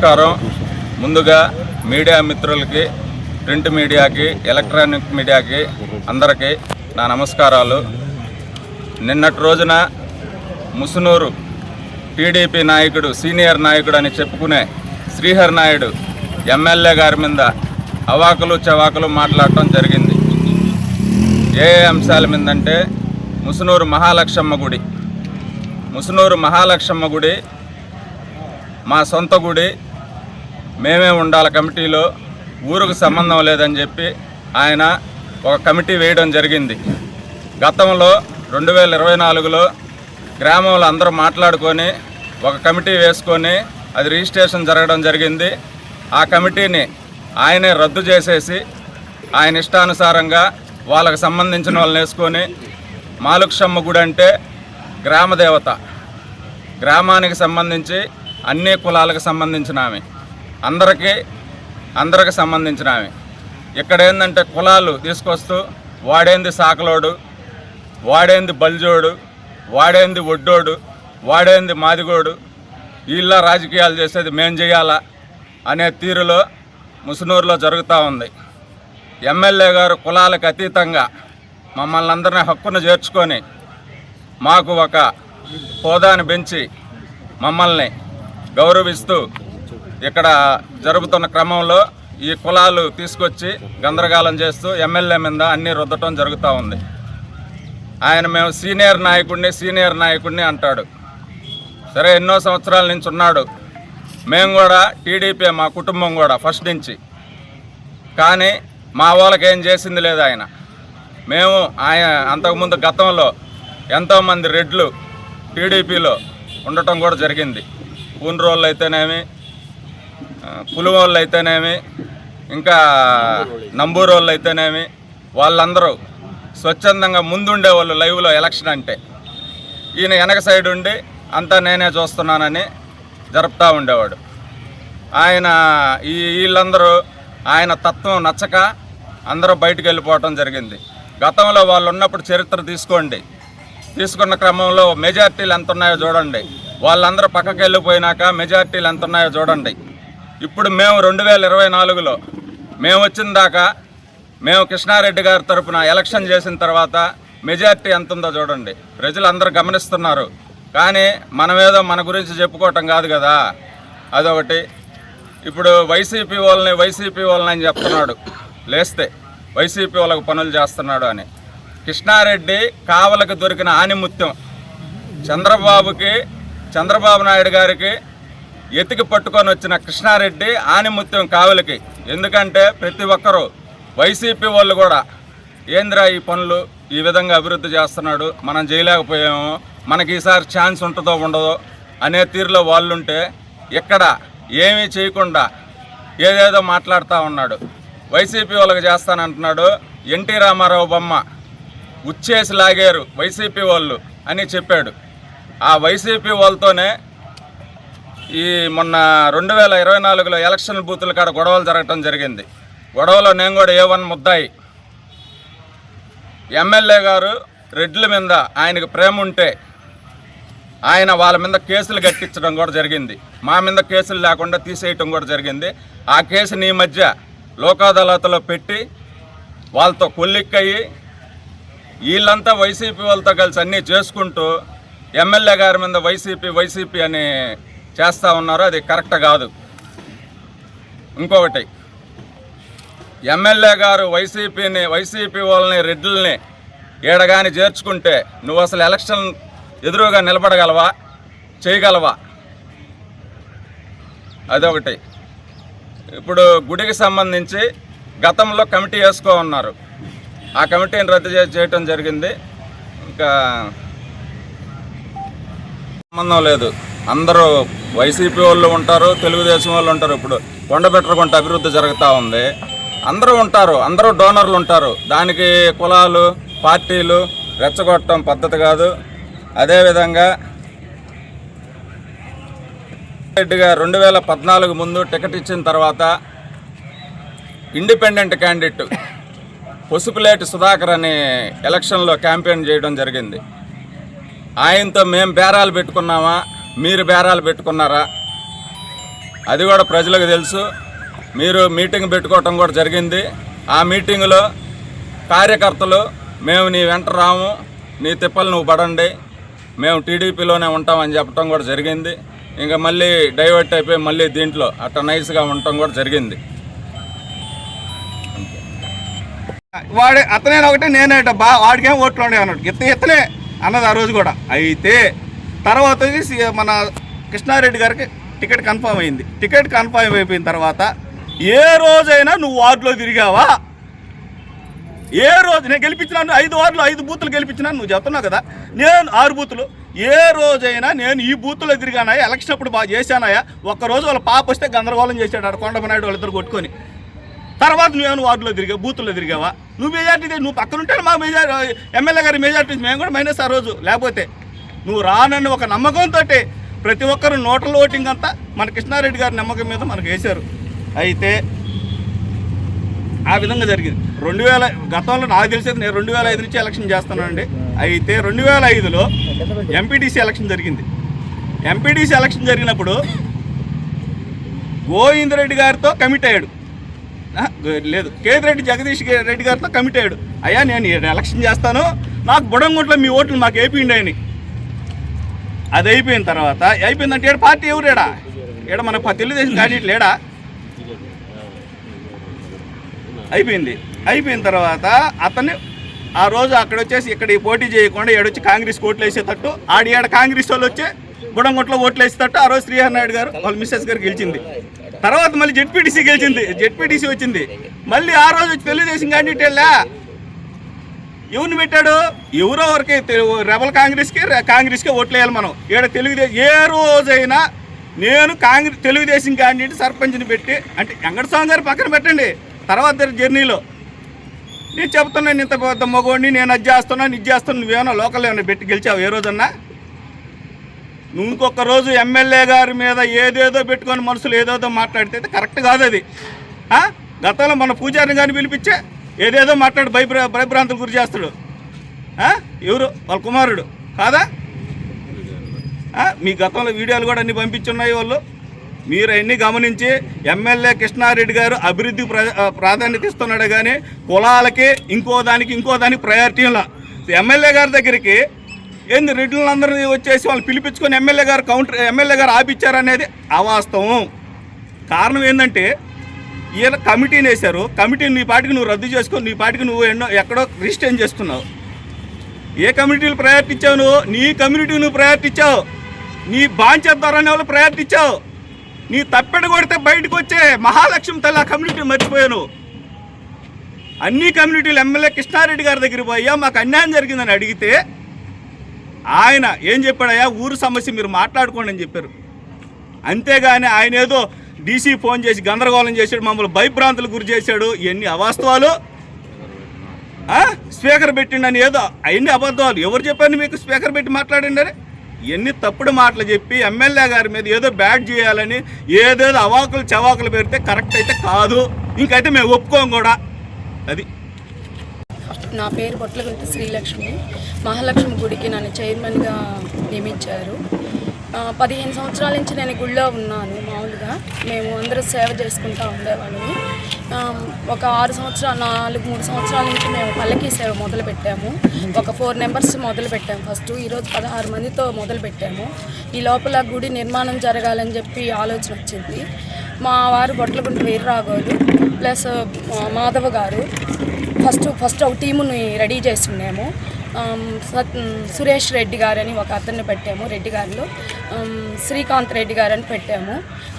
నమస్కారం. ముందుగా మీడియా మిత్రులకి, ప్రింట్ మీడియాకి, ఎలక్ట్రానిక్ మీడియాకి అందరికీ నా నమస్కారాలు. నిన్నటి రోజున ముసునూరు టీడీపీ నాయకుడు, సీనియర్ నాయకుడు అని చెప్పుకునే శ్రీహరి నాయుడు ఎమ్మెల్యే గారి మీద అవాకులు చవాకులు మాట్లాడటం జరిగింది. ఏ అంశాల మీదంటే ముసునూరు మహాలక్ష్మమ్మ గుడి మా సొంత గుడి, మేమే ఉండాలి కమిటీలో, ఊరుకు సంబంధం లేదని చెప్పి ఆయన ఒక కమిటీ వేయడం జరిగింది. గతంలో 2024లో గ్రామంలో అందరూ మాట్లాడుకొని ఒక కమిటీ వేసుకొని అది రిజిస్ట్రేషన్ జరగడం జరిగింది. ఆ కమిటీని ఆయనే రద్దు చేసేసి ఆయన ఇష్టానుసారంగా వాళ్ళకు సంబంధించిన వాళ్ళని వేసుకొని, మాలుక్షమ్మ గుడి అంటే గ్రామదేవత, గ్రామానికి సంబంధించి అన్ని కులాలకు సంబంధించిన ఆమె, అందరికి సంబంధించిన ఆమె. ఇక్కడ ఏంటంటే కులాలు తీసుకొస్తూ వాడేంది సాకలోడు, వాడేంది బల్జోడు, వాడేంది ఒడ్డోడు, వాడేంది మాదిగోడు, వీళ్ళ రాజకీయాలు చేసేది మేం చేయాలా అనే తీరులో ముసునూరులో జరుగుతూ ఉంది. ఎమ్మెల్యే గారు కులాలకు అతీతంగా మమ్మల్ని అందరినీ హక్కును చేర్చుకొని మాకు ఒక హోదాను పెంచి మమ్మల్ని గౌరవిస్తూ ఇక్కడ జరుగుతున్న క్రమంలో ఈ కులాలు తీసుకొచ్చి గందరగోళం చేస్తూ ఎమ్మెల్యే మీద అన్నీ రుద్దటం జరుగుతూ ఉంది. ఆయన మేము సీనియర్ నాయకుడిని అంటాడు. సరే, ఎన్నో సంవత్సరాల నుంచి ఉన్నాడు. మేము కూడా టీడీపీ, మా కుటుంబం కూడా ఫస్ట్ నుంచి. కానీ మా వాళ్ళకి ఏం చేసింది లేదు ఆయన. మేము అంతకుముందు గతంలో ఎంతోమంది రెడ్లు టీడీపీలో ఉండటం కూడా జరిగింది. పూన్రోళ్ళు అయితేనేమి, పులివోళ్ళు అయితేనేమి, ఇంకా నంబూరోళ్ళు అయితేనేమి, వాళ్ళందరూ స్వచ్ఛందంగా ముందుండేవాళ్ళు లైవ్లో ఎలక్షన్ అంటే. ఈయన వెనక సైడ్ ఉండి అంతా నేనే చూస్తున్నానని జరుపుతూ ఉండేవాడు. వీళ్ళందరూ ఆయన తత్వం నచ్చక అందరూ బయటకు వెళ్ళిపోవటం జరిగింది. గతంలో వాళ్ళు ఉన్నప్పుడు చరిత్ర తీసుకున్న క్రమంలో మెజార్టీలు ఎంత ఉన్నాయో చూడండి. వాళ్ళందరూ పక్కకి వెళ్ళిపోయినాక మెజార్టీలు ఎంత ఉన్నాయో చూడండి. ఇప్పుడు మేము 2024లో మేము వచ్చిన దాకా, మేము కృష్ణారెడ్డి గారి తరఫున ఎలక్షన్ చేసిన తర్వాత మెజార్టీ ఎంత ఉందో చూడండి. ప్రజలు అందరూ గమనిస్తున్నారు. కానీ మనమేదో మన గురించి చెప్పుకోవటం కాదు కదా, అదొకటి. ఇప్పుడు వైసీపీ వాళ్ళని అని చెప్తున్నాడు, లేస్తే వైసీపీ వాళ్ళకు పనులు చేస్తున్నాడు అని. కృష్ణారెడ్డి కావలకు దొరికిన ఆనిముత్యం. చంద్రబాబు నాయుడు గారికి ఎతికి పట్టుకొని వచ్చిన కృష్ణారెడ్డి ఆనిముత్యం కావలికి. ఎందుకంటే ప్రతి ఒక్కరూ వైసీపీ వాళ్ళు కూడా ఏంద్రా ఈ పనులు ఈ విధంగా అభివృద్ధి చేస్తున్నాడు, మనం చేయలేకపోయాము, మనకి ఈసారి ఛాన్స్ ఉంటుందో ఉండదో అనే తీరులో వాళ్ళుంటే ఇక్కడ ఏమీ చేయకుండా ఏదేదో మాట్లాడుతూ ఉన్నాడు. వైసీపీ వాళ్ళకి చేస్తానంటున్నాడు. ఎన్టీ రామారావు బొమ్మ ఉచ్చేసి లాగారు వైసీపీ వాళ్ళు అని చెప్పాడు. ఆ వైసీపీ వాళ్ళతోనే ఈ మొన్న 2024లో ఎలక్షన్ బూతుల కాడ గొడవలు జరగటం జరిగింది. గొడవలో నేను కూడా A1 ముద్దాయి. ఎమ్మెల్యే గారు రెడ్ల మీద ఆయనకు ప్రేమ ఉంటే ఆయన వాళ్ళ మీద కేసులు కట్టించడం కూడా జరిగింది. మా మీద కేసులు లేకుండా తీసేయటం కూడా జరిగింది. ఆ కేసుని ఈ మధ్య లోక్ అదాలత్లో పెట్టి వాళ్ళతో కొల్లిక్కయ్యి వీళ్ళంతా వైసీపీ వాళ్ళతో కలిసి అన్నీ చేసుకుంటూ ఎమ్మెల్యే గారి మీద వైసీపీ అని చేస్తూ ఉన్నారు. అది కరెక్ట్ కాదు. ఇంకొకటి, ఎమ్మెల్యే గారు వైసీపీ వాళ్ళని రెడ్లని ఏడగాని చేర్చుకుంటే నువ్వు అసలు ఎలక్షన్ ఎదురుగా నిలబడగలవా, చేయగలవా? అదొకటి. ఇప్పుడు గుడికి సంబంధించి గతంలో కమిటీ వేసుకో ఉన్నారు. ఆ కమిటీని రద్దు చేయటం జరిగింది. ఇంకా సంబంధం లేదు. అందరూ వైసీపీ వాళ్ళు ఉంటారు, తెలుగుదేశం వాళ్ళు ఉంటారు. ఇప్పుడు కొండబెట్టకుంట అభివృద్ధి జరుగుతూ ఉంది. అందరూ ఉంటారు, అందరూ డోనర్లు ఉంటారు. దానికి కులాలు, పార్టీలు రెచ్చగొట్టడం పద్ధతి కాదు. అదేవిధంగా రెడ్డిగా 2014 ముందు టికెట్ ఇచ్చిన తర్వాత ఇండిపెండెంట్ క్యాండిడేట్ పొసుపులేటి సుధాకర్ అని ఎలక్షన్లో క్యాంపెయిన్ చేయడం జరిగింది. ఆయనతో మేము బేరాలు పెట్టుకున్నామా, మీరు బేరాలు పెట్టుకున్నారా? అది కూడా ప్రజలకు తెలుసు. మీరు మీటింగ్ పెట్టుకోవటం కూడా జరిగింది. ఆ మీటింగులో కార్యకర్తలు మేము నీ వెంట రాము, నీ తిప్పలు నువ్వు పడండి, మేము టీడీపీలోనే ఉంటామని చెప్పడం కూడా జరిగింది. ఇంకా మళ్ళీ డైవర్ట్ అయిపోయి మళ్ళీ దీంట్లో అట్లా నైస్గా ఉండటం కూడా జరిగింది. వాడే అతనే ఒకటే నేనేట వాడికేం ఓట్లు ఉండే అన్నాడు. ఇతనే అన్నది ఆ రోజు కూడా. అయితే తర్వాత మన కృష్ణారెడ్డి గారికి టికెట్ కన్ఫర్మ్ అయింది. టికెట్ కన్ఫర్మ్ అయిపోయిన తర్వాత ఏ రోజైనా నువ్వు వార్డులో తిరిగావా? ఏ రోజు నేను గెలిపించినాను 5 వార్డులు 5 బూతులు గెలిపించినాను, నువ్వు చెప్తున్నావు కదా. నేను 6 బూతులు. ఏ రోజైనా నేను ఈ బూతులో తిరిగానాయా? ఎలక్షన్ అప్పుడు బాగా చేశానాయా? ఒక్కరోజు వాళ్ళ పాప వస్తే గందరగోళం చేశాడు ఆడ కొండమనాయుడు వాళ్ళిద్దరు కొట్టుకొని. తర్వాత నువ్వేమైనా వార్డులో తిరిగావు, బూతుల్లో తిరిగావా? నువ్వు మెజార్టీ నువ్వు పక్కన ఉంటే మా ఎమ్మెల్యే గారి మెజార్టీ మేము కూడా మైనస్ ఆ రోజు. లేకపోతే నువ్వు రానని ఒక నమ్మకంతో ప్రతి ఒక్కరు నోటల్ ఓటింగ్ అంతా మన కృష్ణారెడ్డి గారి నమ్మకం మీద మనకు వేశారు. అయితే ఆ విధంగా జరిగింది. గతంలో నాకు తెలిసేది నేను 2005 నుంచి ఎలక్షన్ చేస్తున్నానండి. అయితే 2005లో ఎంపీటీసీ ఎలక్షన్ జరిగింది. ఎంపీటీసీ ఎలక్షన్ జరిగినప్పుడు గోవిందరెడ్డి గారితో కమిట్ అయ్యాడు. లేదు, కేతిరెడ్డి జగదీష్ రెడ్డి గారితో కమిట్ అయ్యాడు. అయ్యా నేను ఎలక్షన్ చేస్తాను, నాకు బుడంగుంట్లో మీ ఓట్లు మాకు అయిపోయింది అని. అది అయిపోయిన తర్వాత అయిపోయిందంటే ఏడు పార్టీ ఎవరేడా? ఏడ మన తెలుగుదేశం క్యాండిడేట్ లేడా? అయిపోయింది. అయిపోయిన తర్వాత అతన్ని ఆ రోజు అక్కడ వచ్చేసి ఇక్కడ పోటీ చేయకుండా ఏడొచ్చి కాంగ్రెస్ ఓట్లు వేసేటట్టు ఏడ కాంగ్రెస్ వాళ్ళు వచ్చి బుడంగుంట్లో ఓట్లు వేసేటట్టు ఆ రోజు శ్రీహరి నాయుడు గారు వాళ్ళ మిస్సెస్ గారు గెలిచింది. తర్వాత మళ్ళీ జెడ్పీటీసీ గెలిచింది, జెడ్పీటీసీ వచ్చింది. మళ్ళీ ఆ రోజు వచ్చి తెలుగుదేశం క్యాండిడేట్ వెళ్ళా ఎవరిని పెట్టాడు? ఎవరో వరకే రెబల్ కాంగ్రెస్కే ఓట్లు వేయాలి మనం. తెలుగుదేశం ఏ రోజైనా నేను తెలుగుదేశం క్యాండిడేట్ సర్పంచ్ని పెట్టి అంటే వెంకటస్వామి గారు పక్కన పెట్టండి, తర్వాత జర్నీలో నేను చెప్తున్నాను ఇంత పెద్ద మగోడిని, నేను అది చేస్తున్నాను ఇది చేస్తాను, నువ్వేమన్నా లోకల్ ఏమైనా పెట్టి గెలిచావు ఏ రోజన్నా? నువ్వు ఇంకొక రోజు ఎమ్మెల్యే గారి మీద ఏదేదో పెట్టుకొని మనుషులు ఏదేదో మాట్లాడితే కరెక్ట్ కాదు అది. గతంలో మన పూజారిని కానీ పిలిపించే ఏదేదో మాట్లాడి భయభ్రాంతులు గురి చేస్తాడు. ఎవరు వాళ్ళ కుమారుడు కాదా? మీ గతంలో వీడియోలు కూడా అన్ని పంపించున్నాయి వాళ్ళు. మీరు అన్నీ గమనించి ఎమ్మెల్యే కృష్ణారెడ్డి గారు అభివృద్ధికి ప్రాధాన్యత ఇస్తున్నాడు కానీ కులాలకి ఇంకో దానికి ప్రయారిటీ ఇలా. ఎమ్మెల్యే గారి దగ్గరికి ఏంది రెడ్లందరినీ వచ్చేసి వాళ్ళు పిలిపించుకొని ఎమ్మెల్యే గారు ఆపిచ్చారనేది అవాస్తవం. కారణం ఏంటంటే ఈయన కమిటీని వేశారు. కమిటీని నీ పాటికి నువ్వు రద్దు చేసుకొని నీ పాటికి నువ్వు ఎక్కడో రిజిస్టర్ చేసుకున్నావు. ఏ కమ్యూనిటీలు ప్రయారిటీ ఇచ్చావు? నువ్వు నీ కమ్యూనిటీ నువ్వు ప్రయారిటీ ఇచ్చావు, నీ బాంచేద్దారనే వాళ్ళు ప్రయారిటీ ఇచ్చావు. నీ తప్పెడ కొడితే బయటకు వచ్చే మహాలక్ష్మి తల్లి ఆ కమ్యూనిటీ మర్చిపోయాను. అన్ని కమ్యూనిటీలు ఎమ్మెల్యే కృష్ణారెడ్డి గారి దగ్గర పోయా మాకు అన్యాయం జరిగిందని అడిగితే ఆయన ఏం చెప్పాడయ్యా? ఊరు సమస్య మీరు మాట్లాడుకోండి అని చెప్పారు. అంతేగాని ఆయన ఏదో డీసీ ఫోన్ చేసి గందరగోళం చేశాడు, మమ్మల్ని భయభ్రాంతులు గురి చేశాడు. ఇవన్నీ అవాస్తవాలు. స్పీకర్ పెట్టిండని ఏదో అవన్నీ అబద్ధాలు. ఎవరు చెప్పారు మీకు స్పీకర్ పెట్టి మాట్లాడండి అని? ఇవన్నీ తప్పుడు మాటలు చెప్పి ఎమ్మెల్యే గారి మీద ఏదో బ్యాడ్ చేయాలని ఏదేదో అవాకులు చవాకులు పెడితే కరెక్ట్ అయితే కాదు. ఇంకైతే మేము ఒప్పుకోం కూడా. అది నా పేరు బొట్లగుంటి శ్రీలక్ష్మి. మహాలక్ష్మి గుడికి నన్ను చైర్మన్గా నియమించారు. 15 సంవత్సరాల నుంచి నేను గుళ్ళో ఉన్నాను. మామూలుగా మేము అందరూ సేవ చేసుకుంటూ ఉండేవాళ్ళని. ఒక 3 సంవత్సరాల నుంచి మేము పల్లకీ సేవ మొదలుపెట్టాము. ఒక 4 మెంబర్స్ మొదలుపెట్టాము ఫస్ట్. ఈరోజు 16 మందితో మొదలుపెట్టాము. ఈ లోపల గుడి నిర్మాణం జరగాలని చెప్పి ఆలోచన వచ్చింది. మా వారు బొట్లగుంటి వీర్రాఘవులు ప్లస్ మాధవ గారు ఫస్ట్ ఒక టీముని రెడీ చేస్తున్నాము. సురేష్ రెడ్డి గారని ఒక అతన్ని పెట్టాము, రెడ్డి గారిలో శ్రీకాంత్ రెడ్డి గారని పెట్టాము.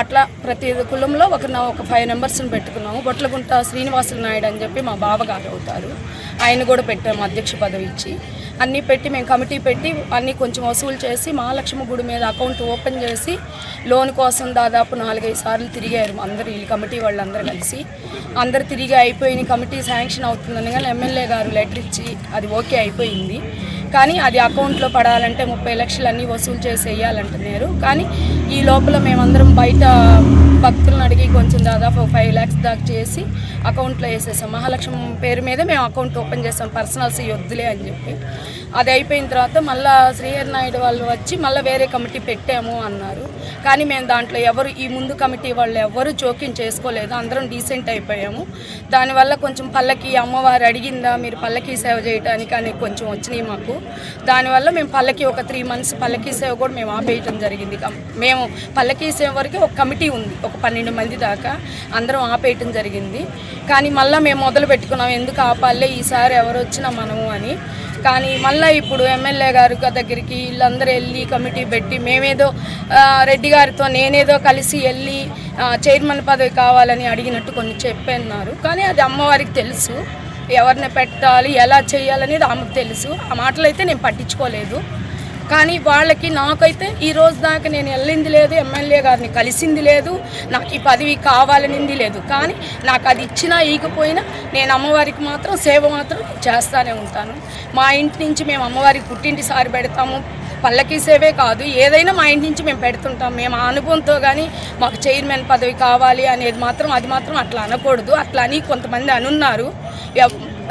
అట్లా ప్రతి కులంలో ఒక 5 మెంబర్స్ని పెట్టుకున్నాము. బొట్లగుంట శ్రీనివాసులు నాయుడు అని చెప్పి మా బావగారు అవుతారు, ఆయన కూడా పెట్టాము అధ్యక్ష పదవి ఇచ్చి. అన్నీ పెట్టి మేము కమిటీ పెట్టి అన్నీ కొంచెం వసూలు చేసి మహాలక్ష్మి గుడి మీద అకౌంట్ ఓపెన్ చేసి లోన్ కోసం దాదాపు 4-5 సార్లు తిరిగారు అందరు ఈ కమిటీ వాళ్ళందరూ కలిసి. అందరు తిరిగి అయిపోయిన కమిటీ శాంక్షన్ అవుతుందని కానీ ఎమ్మెల్యే గారు లెటర్ ఇచ్చి అది ఓకే అయిపోయింది. కానీ అది అకౌంట్లో పడాలంటే 30 లక్షలు అన్నీ వసూలు చేసి వేయాలంటున్నారు. కానీ ఈ లోపల మేమందరం బయట భక్తులను అడిగి కొంచెం దాదాపు 5 lakhs దాకా చేసి అకౌంట్లో వేసేసాం. మహాలక్ష్మి పేరు మీద మేము అకౌంట్ ఓపెన్ చేసాం, పర్సనల్స్ వద్దులే అని చెప్పి. అది అయిపోయిన తర్వాత మళ్ళీ శ్రీహరి నాయుడు వాళ్ళు వచ్చి మళ్ళీ వేరే కమిటీ పెట్టాము అన్నారు. కానీ మేము దాంట్లో ఈ ముందు కమిటీ వాళ్ళు ఎవరు జోక్యం చేసుకోలేదు, అందరం డీసెంట్ అయిపోయాము. దానివల్ల కొంచెం పల్లకి అమ్మవారు అడిగిందా మీరు పల్లకి సేవ చేయడానికి అని కొంచెం వచ్చినాయి మాకు. దానివల్ల మేము పల్లకి ఒక 3 months పల్లకి సేవ కూడా మేము ఆపేయటం జరిగింది. మేము పల్లకి సేవ వరకు ఒక కమిటీ ఉంది, ఒక 12 మంది దాకా, అందరం ఆపేయటం జరిగింది. కానీ మళ్ళీ మేము మొదలు పెట్టుకున్నాం, ఎందుకు ఆపాలే ఈసారి ఎవరు వచ్చినా మనము అని. కానీ మళ్ళీ ఇప్పుడు ఎమ్మెల్యే గారు దగ్గరికి వీళ్ళందరూ వెళ్ళి కమిటీ పెట్టి మేమేదో రెడ్డి గారితో నేనేదో కలిసి వెళ్ళి చైర్మన్ పదవి కావాలని అడిగినట్టు కొన్ని చెప్పన్నారు. కానీ అది అమ్మవారికి తెలుసు, ఎవరిని పెట్టాలి ఎలా చేయాలనేది ఆమెకు తెలుసు. ఆ మాటలు అయితే నేను పట్టించుకోలేదు. కానీ వాళ్ళకి నాకైతే ఈ రోజు దాకా నేను వెళ్ళింది లేదు, ఎమ్మెల్యే గారిని కలిసింది లేదు, నాకు ఈ పదవి కావాలనింది లేదు. కానీ నాకు అది ఇచ్చినా ఇకపోయినా నేను అమ్మవారికి మాత్రం సేవ మాత్రం చేస్తూనే ఉంటాను. మా ఇంటి నుంచి మేము అమ్మవారికి పుట్టింటి సారి పెడతాము, పల్లకి సేవే కాదు ఏదైనా మా ఇంటి నుంచి మేము పెడుతుంటాం. మేము ఆ అనుభవంతో కానీ మాకు చైర్మన్ పదవి కావాలి అనేది మాత్రం అది మాత్రం అట్లా అనకూడదు. అట్లా అని కొంతమంది అనున్నారు,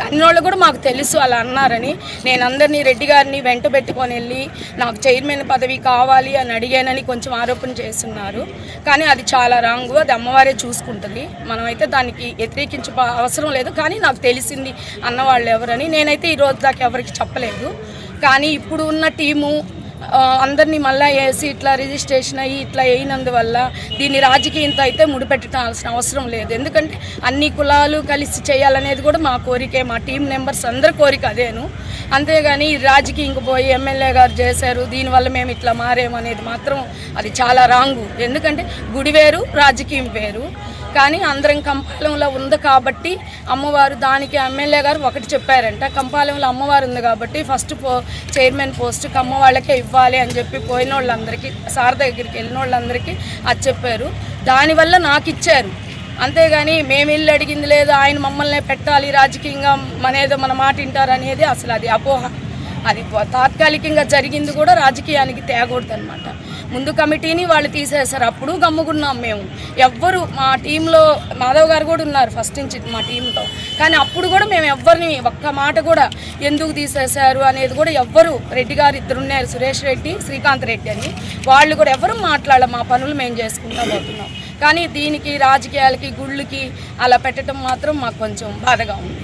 అన్నోళ్ళు కూడా మాకు తెలుసు అలా అన్నారని. నేను అందరినీ రెడ్డి గారిని వెంట పెట్టుకొని వెళ్ళి నాకు చైర్మన్ పదవి కావాలి అని అడిగానని కొంచెం ఆరోపణ చేస్తున్నారు. కానీ అది చాలా రాంగు, అది అమ్మవారే చూసుకుంటుంది, మనమైతే దానికి వ్యతిరేకించే అవసరం లేదు. కానీ నాకు తెలిసింది అన్నవాళ్ళు ఎవరని నేనైతే ఈ రోజు దాకా ఎవరికి చెప్పలేదు. కానీ ఇప్పుడు ఉన్న టీము అందరినీ మళ్ళీ వేసి ఇట్లా రిజిస్ట్రేషన్ అయ్యి ఇట్లా అయినందువల్ల దీన్ని రాజకీయంతో అయితే ముడిపెట్టాల్సిన అవసరం లేదు. ఎందుకంటే అన్ని కులాలు కలిసి చేయాలనేది కూడా మా కోరికే, మా టీం మెంబర్స్ అందరి కోరిక అదేను. అంతేగాని రాజకీయంకి పోయి ఎమ్మెల్యే గారు చేశారు దీనివల్ల మేము ఇట్లా మారేమనేది మాత్రం అది చాలా రాంగు. ఎందుకంటే గుడి వేరు, రాజకీయం వేరు. కానీ అందరం కంపాలెంలో ఉంది కాబట్టి అమ్మవారు దానికి ఎమ్మెల్యే గారు ఒకటి చెప్పారంట, కంపాలెంలో అమ్మవారు ఉంది కాబట్టి ఫస్ట్ చైర్మన్ పోస్ట్ కమ్మ వాళ్ళకే ఇవ్వాలి అని చెప్పి పోయిన వాళ్ళందరికీ సార్ దగ్గరికి వెళ్ళిన వాళ్ళందరికీ అది చెప్పారు. దానివల్ల నాకు ఇచ్చారు. అంతేగాని మేము వెళ్ళి అడిగింది లేదు, ఆయన మమ్మల్ని పెట్టాలి రాజకీయంగా మనేదో మన మాట వింటారు అనేది అసలు అది అపోహ. అది తాత్కాలికంగా జరిగింది కూడా రాజకీయానికి తేగకూడదు అనమాట. ముందు కమిటీని వాళ్ళు తీసేశారు, అప్పుడు గమ్ముకున్నాం మేము. ఎవ్వరు మా టీంలో మాధవ్ గారు కూడా ఉన్నారు ఫస్ట్ నుంచి మా టీంలో, కానీ అప్పుడు కూడా మేము ఎవ్వరిని ఒక్క మాట కూడా ఎందుకు తీసేశారు అనేది కూడా ఎవ్వరు, రెడ్డి గారు 2 ఉన్నారు, సురేష్ రెడ్డి, శ్రీకాంత్ రెడ్డి అని, వాళ్ళు కూడా ఎవరు మాట్లాడాలి, మా పనులు మేము చేసుకుంటూ పోతున్నాం. కానీ దీనికి రాజకీయాలకి గుళ్ళకి అలా పెట్టడం మాత్రం మాకు కొంచెం బాధగా ఉంది.